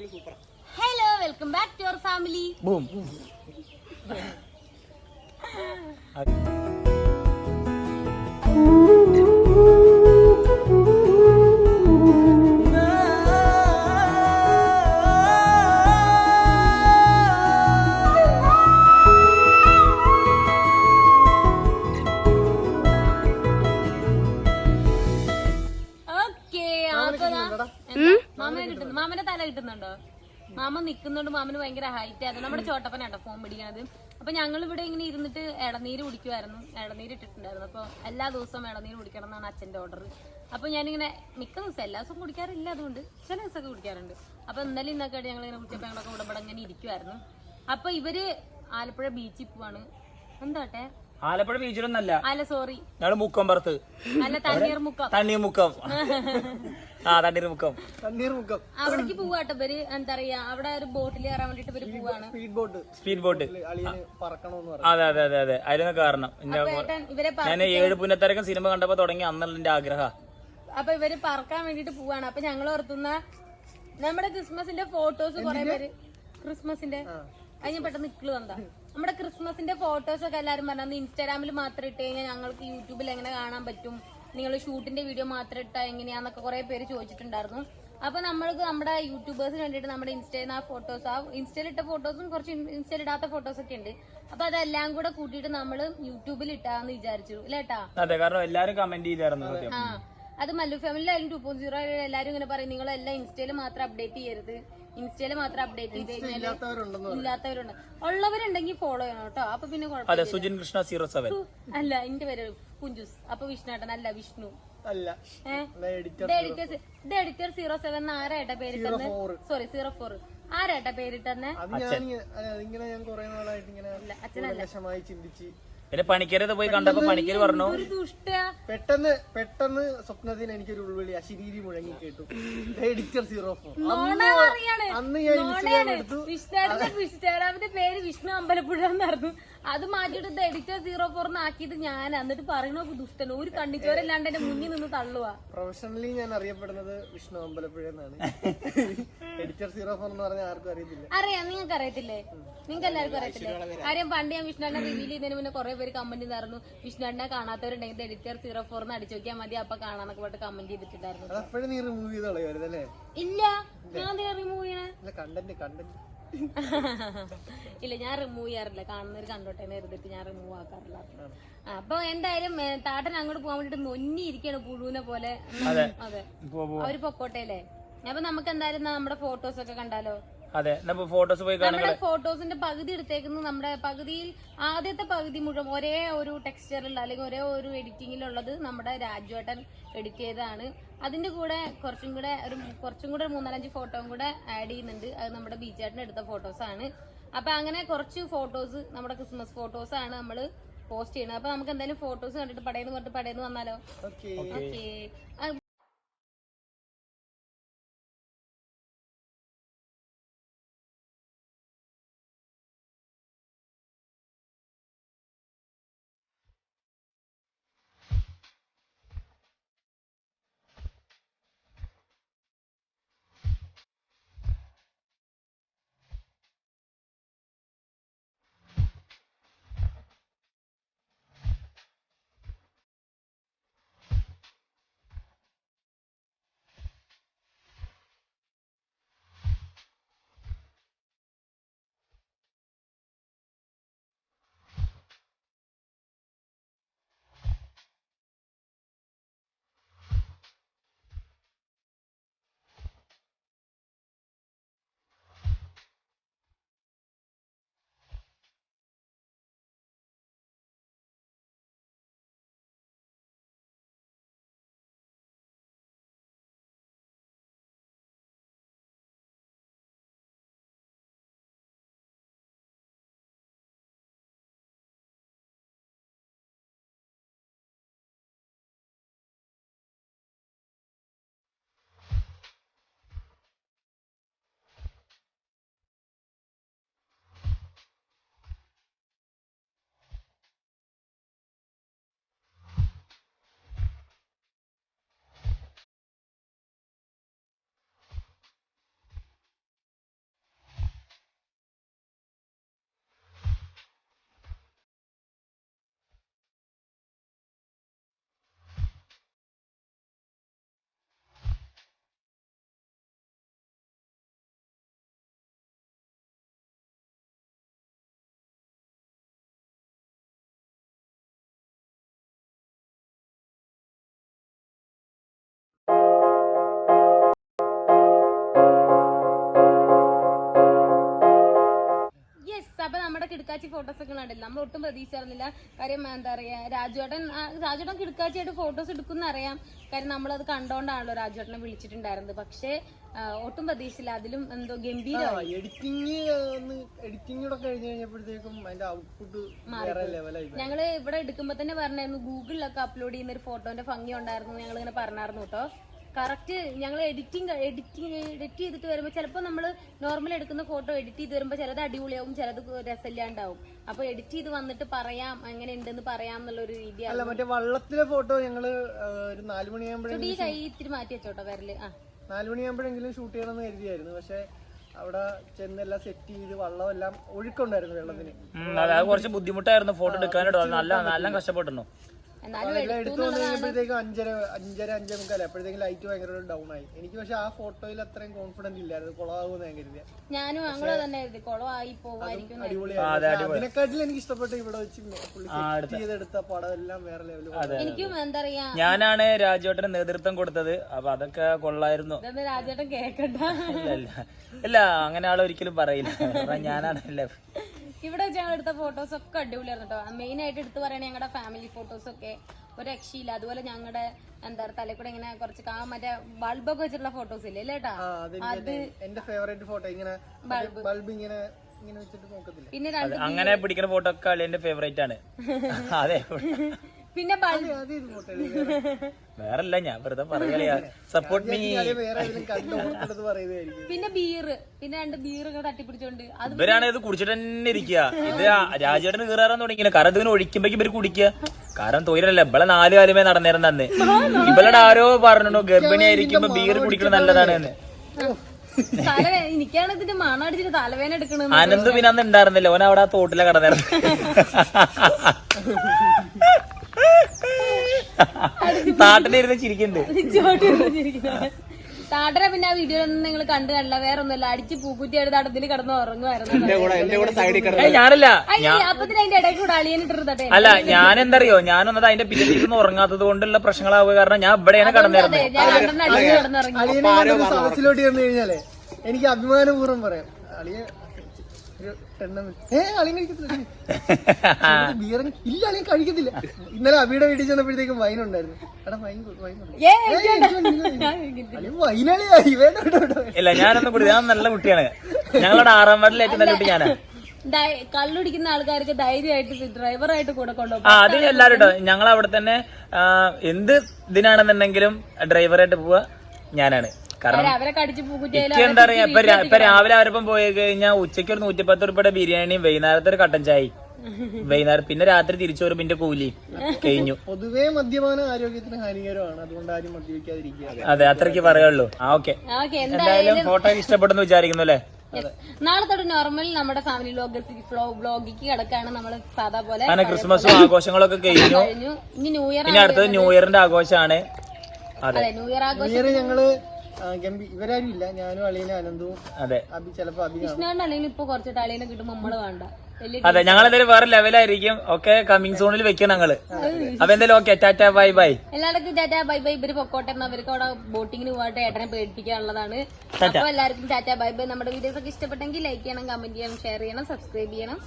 Hello, welcome back to our family. Boom. മാമന്റെ തല കിട്ടുന്നുണ്ടോ? മാമ നിക്കുന്നുണ്ട്. മാമന് ഭയങ്കര ഹൈറ്റ് ആയിരുന്നു. നമ്മുടെ ചോട്ടപ്പനാട്ടോ ഫോൺ പിടിക്കണത്. അപ്പൊ ഞങ്ങൾ ഇവിടെ ഇങ്ങനെ ഇരുന്നിട്ട് ഇളനീര് കുടിക്കുമായിരുന്നു. ഇളനീര് ഇട്ടിട്ടുണ്ടായിരുന്നു. അപ്പൊ എല്ലാ ദിവസവും ഇളനീര് കുടിക്കണം എന്നാണ് അച്ഛന്റെ ഓർഡർ. അപ്പൊ ഞാനിങ്ങനെ മിക്ക ദിവസം എല്ലാ ദിവസവും കുടിക്കാറില്ല, അതുകൊണ്ട് ചില ദിവസമൊക്കെ കുടിക്കാറുണ്ട്. അപ്പൊ ഇന്നലെ ഇന്നൊക്കെ ഞങ്ങൾ ഇങ്ങനെ കുടിച്ചപ്പോ ഞങ്ങളൊക്കെ ഇവിടെ ഇങ്ങനെ ഇരിക്കുമായിരുന്നു. അപ്പൊ ഇവര് ആലപ്പുഴ ബീച്ചിൽ പോവാണ്. എന്താട്ടെ ആലപ്പുഴ ബീച്ചിലൊന്നല്ല, അല്ല സോറി, ഞങ്ങള് മുക്കമ്പറത്ത്. അല്ല തണ്ണീർമുക്കം. തണ്ണീർമുക്കം. തണ്ണീർമുക്കം അവിടേക്ക് പോവാട്ടോ ഇവര്. എന്താ പറയാ, അവിടെ ഒരു ബോട്ടിൽ കയറാൻ വേണ്ടിട്ട് ഇവര് പോവാണ്. Speed boat. അതെ അതെ അതെ അതെ, അതിലൊന്നും കാരണം ഇവരെ ഞാൻ 7 പുന്നത്തരക്കം സിനിമ കണ്ടപ്പോ തുടങ്ങി അന്നുള്ള എന്റെ ആഗ്രഹം. അപ്പൊ ഇവര് പറക്കാൻ വേണ്ടിട്ട് പോവാണ്. അപ്പൊ ഞങ്ങൾ ഓർത്തുന്ന നമ്മുടെ ക്രിസ്മസിന്റെ ഫോട്ടോസ് കുറെ പേര്, ക്രിസ്മസിന്റെ അതിന് പെട്ടെന്ന് ഇക്കിള് വന്നാ നമ്മുടെ ക്രിസ്മസിന്റെ ഫോട്ടോസ് ഒക്കെ എല്ലാരും പറഞ്ഞു ഇൻസ്റ്റാഗ്രാമിൽ മാത്രം ഇട്ട് കഴിഞ്ഞാൽ ഞങ്ങൾക്ക് യൂട്യൂബിൽ എങ്ങനെ കാണാൻ പറ്റും, നിങ്ങൾ ഷൂട്ടിന്റെ വീഡിയോ മാത്രം ഇട്ടാ എങ്ങനെയാന്നൊക്കെ കുറെ പേര് ചോദിച്ചിട്ടുണ്ടായിരുന്നു. അപ്പൊ നമ്മൾക്ക് നമ്മുടെ യൂട്യൂബേഴ്സിന് വേണ്ടിട്ട് നമ്മുടെ ഇൻസ്റ്റയിൽ ആ ഫോട്ടോസ്, ആ ഇൻസ്റ്റയിൽ ഇട്ട ഫോട്ടോസും കുറച്ച് ഇൻസ്റ്റയിൽ ഇടാത്ത ഫോട്ടോസ് ഒക്കെ ഉണ്ട്. അപ്പൊ അതെല്ലാം കൂടെ കൂട്ടിയിട്ട് നമ്മള് യൂട്യൂബിൽ ഇട്ടാന്ന് വിചാരിച്ചു ഇല്ലേട്ടാ. അതെ, കാരണം എല്ലാരും കമന്റ് ചെയ്തായിരുന്നു. ആ, അത് മല്ലു ഫാമിലിയിലായാലും 2.0 എല്ലാരും ഇങ്ങനെ പറയും നിങ്ങളെല്ലാം ഇൻസ്റ്റയിൽ മാത്രം അപ്ഡേറ്റ് ചെയ്യരുത്, ഇൻസ്റ്റയിൽ മാത്രം അപ്ഡേറ്റ് ചെയ്ത് കഴിഞ്ഞാൽ ഇല്ലാത്തവരുണ്ട്. ഉള്ളവരുണ്ടെങ്കിൽ ഫോളോ ചെയ്യണം കേട്ടോ. അപ്പൊ പിന്നെ കുഴപ്പമില്ല. സുജിൻ കൃഷ്ണ 07 അല്ല, എന്റെ പേര് കുഞ്ചുസ്. അപ്പൊ വിഷ്ണുട്ടൻ അല്ല, വിഷ്ണു. എഡിറ്റർ 07 ആരായിട്ടാ പേരിട്ടെന്ന്? സോറി 04 ആരായിട്ടാ പേരിട്ടെന്ന്? അച്ഛനല്ല. പിന്നെ പണിക്കരത് പോയി കണ്ടപ്പോ പണിക്കര് പറഞ്ഞു പെട്ടെന്ന് സ്വപ്നത്തിന് എനിക്കൊരു ഉൾവിളി അശരീരി മുഴങ്ങി കേട്ടു, എഡിറ്റർ 04. അന്ന് ഞാൻ ഇൻസ്റ്റാഗ്രാം എടുത്തു. ഇൻസ്റ്റാഗ്രാമിന്റെ പേര് വിഷ്ണു അമ്പലപ്പുഴ എന്നായിരുന്നു. അത് മാറ്റിയിട്ട് എഡിറ്റർ 04 ആക്കിയത് ഞാൻ. എന്നിട്ട് പറയണോ ദുഷ്ടൻ, ഒരു കണ്ണിച്ചോരല്ലാണ്ട് എന്റെ മുന്നിൽ നിന്ന് തള്ളുവാ. പ്രൊഫഷണലി ഞാൻ അറിയപ്പെടുന്നത് വിഷ്ണു അമ്പലപ്പുഴ എന്നാണ്. എഡിറ്റർ 04 എന്ന് പറഞ്ഞാൽ ആർക്കും അറിയത്തില്ല. അറിയാം, നിങ്ങൾക്ക് അറിയത്തില്ലേ? നിങ്ങൾക്ക് എല്ലാവർക്കും അറിയത്തില്ലേ? കാര്യം പണ്ട് ഞാൻ വിഷ്ണുവിനെ റിവീൽ ചെയ്തതിന് മുന്നേ കുറെ പേര് കമന്റ് ചെയ്തായിരുന്നു, വിഷ്ണുവിനെ കാണാത്തവരുണ്ടെങ്കിൽ എഡിറ്റർ 04 എന്ന് അടിച്ചു നോക്കിയാൽ മതി, അപ്പൊ കാണാന്നൊക്കെ പോയിട്ട് കമന്റ് ചെയ്തിട്ടുണ്ടായിരുന്നു. അപ്പോഴും നീ റിമൂവ് ചെയ്ത് കളയുമായിരുന്നല്ലേ? ഇല്ല, ഞാൻ റിമൂവ് ചെയ്യണേ കണ്ടന്റ് ഇല്ല, ഞാൻ റിമൂവ് ചെയ്യാറില്ല. കാണുന്നവർ കണ്ടോട്ടെ എഴുതിട്ട് ഞാൻ റിമൂവ് ആക്കാറില്ല. അപ്പൊ എന്തായാലും താട്ടൻ അങ്ങോട്ട് പോകാൻ വേണ്ടിട്ട് നൊന്നിരിക്കാണ് പുഴുവിനെ പോലെ. അതെ, അവര് പൊക്കോട്ടെല്ലേ. അപ്പൊ നമുക്ക് എന്തായാലും നമ്മുടെ ഫോട്ടോസ് ഒക്കെ കണ്ടാലോ? അതെ, ഫോട്ടോസ് പോയി നമ്മുടെ ഫോട്ടോസിന്റെ പകുതി എടുത്തേക്കുന്നത് നമ്മുടെ പകുതിയിൽ ആദ്യത്തെ പകുതി മുഴുവൻ ഒരേ ഒരു ടെക്സ്ചറിൽ അല്ലെങ്കിൽ ഒരേ ഒരു എഡിറ്റിങ്ങിലുള്ളത് നമ്മുടെ രാജുവേട്ടൻ എഡിറ്റ് ചെയ്തതാണ്. അതിന്റെ കൂടെ കുറച്ചും കൂടെ ഒരു 3-4 ഫോട്ടോയും കൂടെ ആഡ് ചെയ്യുന്നുണ്ട്. അത് നമ്മുടെ ബീച്ചേട്ടൻ എടുത്ത ഫോട്ടോസ് ആണ്. അപ്പൊ അങ്ങനെ കുറച്ച് ഫോട്ടോസ്, നമ്മുടെ ക്രിസ്മസ് ഫോട്ടോസ് ആണ് നമ്മള് പോസ്റ്റ് ചെയ്യുന്നത്. അപ്പൊ നമുക്ക് എന്തായാലും ഫോട്ടോസ് കണ്ടിട്ട് പടയെന്ന് വന്നാലോ? ഓക്കെ. കിടക്കാച്ചി ഫോട്ടോസ് ഒക്കെ കണ്ടില്ല, നമ്മൾ ഒട്ടും പ്രതീക്ഷിച്ചിരുന്നില്ല. കാര്യം എന്താ പറയാ, രാജുവേട്ടൻ കിടക്കാച്ചിയായിട്ട് ഫോട്ടോസ് എടുക്കുന്ന അറിയാം. കാര്യം നമ്മളത് കണ്ടോണ്ടാണല്ലോ രാജുവേട്ടനെ വിളിച്ചിട്ടുണ്ടായിരുന്നത്. പക്ഷേ ഒട്ടും പ്രതീക്ഷിച്ചില്ല, അതിലും എന്തോ ഗംഭീരമായി. എഡിറ്റിംഗ് കൂടെ കഴിഞ്ഞ് കഴിഞ്ഞപ്പോഴത്തേക്കും അതിന്റെ ഔട്ട്പുട്ട് വേറെ ലെവലായി. ഞങ്ങള് ഇവിടെ എടുക്കുമ്പോ തന്നെ പറഞ്ഞായിരുന്നു ഗൂഗിളിലൊക്കെ അപ്ലോഡ് ചെയ്യുന്ന ഒരു ഫോട്ടോന്റെ ഭംഗി ഉണ്ടായിരുന്നു, ഞങ്ങൾ ഇങ്ങനെ പറഞ്ഞായിരുന്നു കേട്ടോ. കറക്റ്റ് ഞങ്ങൾ എഡിറ്റ് ചെയ്തിട്ട് വരുമ്പോൾ ചിലപ്പോൾ നമ്മൾ നോർമൽ എടുക്കുന്ന ഫോട്ടോ എഡിറ്റ് ചെയ്ത് വരുമ്പോൾ ചിലത് അടിപൊളിയാവും, ചിലത് രസമില്ലാണ്ടാവും. അപ്പൊ എഡിറ്റ് ചെയ്ത് വന്നിട്ട് പറയാം എങ്ങനെ ഉണ്ടെന്ന് പറയാം എന്നുള്ളൊരു രീതിയാണ്. അല്ല, മറ്റേ വള്ളത്തിലെ ഫോട്ടോ ഞങ്ങള് ഒരു 4 മണിയാകുമ്പോഴേക്കും ഈ കൈ ഇത്തിരി മാറ്റി വെച്ചോട്ടോ വരല്. 4 മണിയാകുമ്പോഴെങ്കിലും ഷൂട്ട് ചെയ്യണമെന്ന് കരുതിയായിരുന്നു. പക്ഷെ അവിടെ ചെന്നെല്ലാം സെറ്റ് ചെയ്ത് വള്ളമെല്ലാം ഒഴുക്കുണ്ടായിരുന്നു വെള്ളത്തിന്. കുറച്ച് ബുദ്ധിമുട്ടായിരുന്നു ഫോട്ടോ എടുക്കാനായിട്ട്, നല്ല കഷ്ടപ്പെട്ടിരുന്നു. എടുത്തു വന്നപ്പോഴത്തേക്കും 5:30 അപ്പോഴത്തേക്കും ലൈറ്റ് ഭയങ്കര ഡൗൺ ആയി. എനിക്ക് പക്ഷെ ആ ഫോട്ടോയിൽ അത്രയും കോൺഫിഡന്റ് ഇല്ലായിരുന്നു, കുളമാകുമെന്ന് ഞാൻ കരുതിയ. ഞാനും അങ്ങനെ തന്നെ കുളമായി പോവായിരിക്കും. അടിപൊളിയായിരുന്നു. അതിനെക്കാട്ടിലും എനിക്ക് ഇഷ്ടപ്പെട്ട ഇവിടെ വെച്ച് സെറ്റ് ചെയ്തെടുത്ത പടം എല്ലാം വേറെ ലെവലും. എനിക്കും എന്താ പറയാ, ഞാനാണ് രാജുവേട്ടന് നേതൃത്വം കൊടുത്തത്. അപ്പൊ അതൊക്കെ കൊള്ളായിരുന്നു. രാജേട്ടൻ കേക്കണ്ട. ഇല്ല, അങ്ങനെ ആളൊരിക്കലും പറയില്ല. ഞാനാണല്ലേ. ഇവിടെ വെച്ച് ഞങ്ങൾ എടുത്ത ഫോട്ടോസ് ഒക്കെ അടിപൊളിയായിരുന്നു കേട്ടോ. മെയിൻ ആയിട്ട് എടുത്ത് പറയണേ ഞങ്ങളുടെ ഫാമിലി ഫോട്ടോസ് ഒക്കെ ഒരു രക്ഷയില്ല. അതുപോലെ ഞങ്ങളുടെ എന്താ തലക്കൂടെ ഇങ്ങനെ കുറച്ച് മറ്റേ ബൾബൊക്കെ വെച്ചിട്ടുള്ള ഫോട്ടോസ് ഇല്ലേ ചേട്ടാ, അത് എന്റെ ഫേവറേറ്റ് ഫോട്ടോ. ഇങ്ങനെ ബൾബ് ഇങ്ങനെ വെച്ചിട്ട് നോക്കത്തില്ല. പിന്നെ അങ്ങനെ പിടിക്കുന്ന ഫോട്ടോ ഒക്കെ അളിയന്റെ ഫേവറേറ്റ് ആണ്. അതെ. പിന്നെ വേറല്ല, ഞാൻ വെറുതെ പറയാ. Support me. പിന്നെ ബീറ്, പിന്നെ 2 ബീർ തട്ടിപ്പിടിച്ചോണ്ട് ഇവരാണ് ഇത് കുടിച്ചിട്ട് തന്നെ ഇരിക്കുക. ഇത് രാജേട്ടന് കീറാൻ തുടങ്ങിയില്ല. കാരണം ഇതിങ്ങനെ ഒഴിക്കുമ്പോ ഇവര് കുടിക്കുക. കാരണം തൊഴിലല്ല, ഇവളെ 4 കാലമേ നടന്നേരം തന്നെ. ഇവളുടെ ആരോ പറഞ്ഞു ഗർഭിണിയായിരിക്കുമ്പോ ബീർ കുടിക്കുന്നത് നല്ലതാണ് എന്ന്. എനിക്കാണ് ഇതിന്റെ മണം അടിച്ചിട്ട് തലവേന എടുക്കണത്. അനന്ത് പിന്നെ അന്ന് ഉണ്ടായിരുന്നില്ല, ഓൻ അവിടെ ആ തോട്ടിലെ കടന്നേരം. നാട്ടിലിരുന്ന് ചിരിക്കുന്നുണ്ട്. താട്ടനെ പിന്നെ ആ വീഡിയോ ഒന്നും നിങ്ങൾ കണ്ടു കണ്ടില്ല, വേറെ ഒന്നുമല്ല. അടിച്ച് പൂക്കുറ്റിയായിട്ട് തടത്തിൽ കിടന്ന് ഉറങ്ങുമായിരുന്നു. ഞാനല്ല, അപ്പൊ അതിന്റെ ഇടയിൽ കൂടെ അളിയനിട്ടിരുന്നട്ടെ. അല്ല, ഞാൻ എന്തറിയോ, ഞാനൊന്നത് അതിന്റെ പിറ്റേന്ന് ഉറങ്ങാത്തത് കൊണ്ടുള്ള പ്രശ്നങ്ങളാവുക. കാരണം ഞാൻ ഇവിടെയാണ് കിടന്നിരുന്നത്. ഞാൻ കണ്ടനെ അടിച്ച് കിടന്നിറങ്ങി. സദസ്സിലോട്ട് ചെന്ന് കഴിഞ്ഞാലേ എനിക്ക് അഭിമാനപൂർവ്വം പറയാം, അളിയെ അളിയൻ ഇല്ല, അളിയൻ കഴിക്കത്തില്ല. ഇന്നലെ അബിയുടെ വീട്ടിൽ ചെന്നപ്പോഴത്തേക്കും വൈനുണ്ടായിരുന്നു. എടാ വൈനാളിയായി വേണ്ട. ഇല്ല, ഞാനൊന്നും കുടി, ഞാൻ നല്ല കുട്ടിയാണ്. ഞങ്ങളുടെ 6ാം വാർഡിലെ ഏറ്റവും നല്ല കുട്ടി ഞാനാണ്. കള്ളുടിക്കുന്ന ആൾക്കാർക്ക് ധൈര്യമായിട്ട് ഡ്രൈവറായിട്ട് കൂടെ കൊണ്ടുപോകും. അത് എല്ലാരും കേട്ടോ. ഞങ്ങൾ അവിടെ തന്നെ എന്ത് ഇതിനാണെന്നുണ്ടെങ്കിലും ഡ്രൈവറായിട്ട് പോവാ ഞാനാണ്. കാരണം എന്താ പറയാ, ഇപ്പൊ രാവിലെ അവരപ്പം പോയി കഴിഞ്ഞാൽ ഉച്ചയ്ക്ക് ഒരു 110 രൂപയുടെ ബിരിയാണിയും വൈകുന്നേരത്തെ ഒരു കട്ടൻ ചായയും, വൈകുന്നേരം പിന്നെ രാത്രി തിരിച്ചു വരുമ്പോ എന്റെ കൂലി കഴിഞ്ഞു. പൊതുവേ മദ്യപാനം ആരോഗ്യത്തിന് ഹാനികരമാണ്, അതുകൊണ്ട് ആരും മദ്യപിക്കാതിരിക്കുക. അതെ, അത്രയ്ക്ക് പറയുള്ളൂ. ഓക്കെ, എന്തായാലും ഫോട്ടോ ഇഷ്ടപ്പെടുന്നു വിചാരിക്കുന്നു അല്ലേ. നാളെ തൊട്ട് നോർമൽ നമ്മുടെ ഫാമിലി വ്ലോഗിക്ക് കിടക്കാണ് നമ്മള് സാധാ പോലെ. അങ്ങനെ ക്രിസ്മസും ആഘോഷങ്ങളൊക്കെ കഴിഞ്ഞു. ഇനി ന്യൂ ഇയർ, ഇനി അടുത്തത് ന്യൂ ഇയറിന്റെ ആഘോഷമാണ്. അതെ, ന്യൂ ഇയർ ആഘോഷം ഞങ്ങള് ഇവരാരും ഇല്ല, ഞാനും അളിയനും അനന്തവും. അതെ, ചിലപ്പോ കൃഷ്ണാണ്ട് അല്ലെങ്കിൽ ഇപ്പൊ കുറച്ചിട്ട് അളിയനെ കിട്ടുമ്പോ നമ്മള് വേണ്ട. അതെ, ഞങ്ങൾ എന്തായാലും വേറെ ലെവലായിരിക്കും. ഓക്കെ, കമ്മിങ് സോണിൽ വെക്കും ഞങ്ങള്. അപ്പൊ എന്തായാലും ഓക്കെ, ടാറ്റാ ബൈ ബൈ. എല്ലാവർക്കും ടാറ്റാ ബൈ ബൈ. ഇവര് പൊക്കോട്ടെ, അവർക്ക് അവിടെ ബോട്ടിങ്ങിന് പോയിട്ട് ഏട്ടനെ പേടിപ്പിക്കാനുള്ളതാണ്. അപ്പൊ എല്ലാവർക്കും ടാറ്റാ ബൈ ബൈ. നമ്മുടെ വീഡിയോസ് ഒക്കെ ഇഷ്ടപ്പെട്ടെങ്കിൽ ലൈക്ക് ചെയ്യണം, കമന്റ് ചെയ്യണം, ഷെയർ ചെയ്യണം, സബ്സ്ക്രൈബ് ചെയ്യണം.